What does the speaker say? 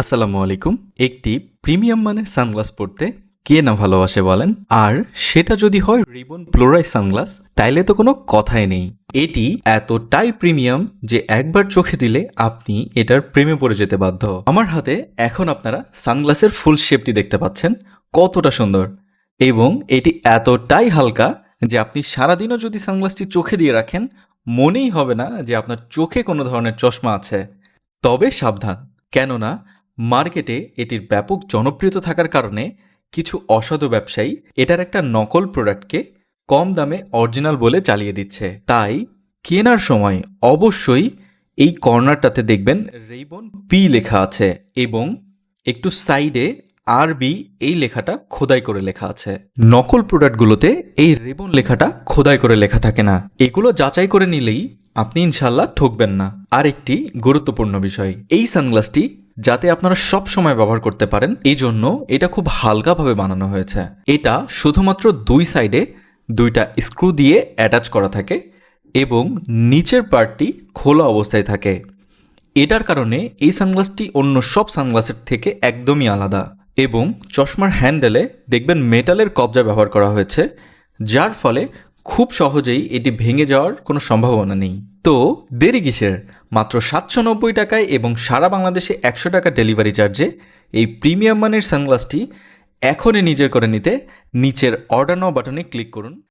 আসসালামু আলাইকুম। একটি প্রিমিয়াম মানের সানগ্লাস পরতে কে না ভালোবাসে বলেন? আর সেটা যদি হয় রিবন প্লোরাই সানগ্লাস, তাইলে তো কোনো কথাই নেই। এটি এতটাই প্রিমিয়াম যে একবার চোখে দিলে আপনি এটার প্রেমে পড়ে যেতে বাধ্য। আমার হাতে এখন আপনারা সানগ্লাসের ফুল শেপটি দেখতে পাচ্ছেন, কতটা সুন্দর। এবং এটি এতটাই হালকা যে আপনি সারাদিনও যদি সানগ্লাসটি চোখে দিয়ে রাখেন, মনেই হবে না যে আপনার চোখে কোনো ধরনের চশমা আছে। তবে সাবধান, কেননা মার্কেটে এটির ব্যাপক জনপ্রিয়তা থাকার কারণে কিছু অসাধু ব্যবসায়ী এটার একটা নকল প্রোডাক্টকে কম দামে অরিজিনাল বলে চালিয়ে দিচ্ছে। তাই কেনার সময় অবশ্যই এই কর্নারটাতে দেখবেন রেইবন পি লেখা আছে এবং একটু সাইডে আরবি এই লেখাটা খোদাই করে লেখা আছে। নকল প্রোডাক্টগুলোতে এই রেবন লেখাটা খোদাই করে লেখা থাকে না। এগুলো যাচাই করে নিলেই আপনি ইনশাল্লাহ ঠকবেন না। আর একটি গুরুত্বপূর্ণ বিষয়, এই সানগ্লাসটি যাতে আপনারা সব সময় ব্যবহার করতে পারেন এই জন্য এটা খুব হালকাভাবে বানানো হয়েছে। এটা শুধুমাত্র দুই সাইডে দুইটা স্ক্রু দিয়ে অ্যাটাচ করা থাকে এবং নিচের পার্টটি খোলা অবস্থায় থাকে। এটার কারণে এই সানগ্লাসটি অন্য সব সানগ্লাসের থেকে একদমই আলাদা। এবং চশমার হ্যান্ডেলে দেখবেন মেটালের কবজা ব্যবহার করা হয়েছে, যার ফলে খুব সহজেই এটি ভেঙে যাওয়ার কোনো সম্ভাবনা নেই। তো দেরি কিসের? মাত্র 790 টাকায় এবং সারা বাংলাদেশে 100 টাকা ডেলিভারি চার্জে এই প্রিমিয়াম মানের সানগ্লাসটি এখনই নিজের করে নিতে নিচের অর্ডার নাও বাটনে ক্লিক করুন।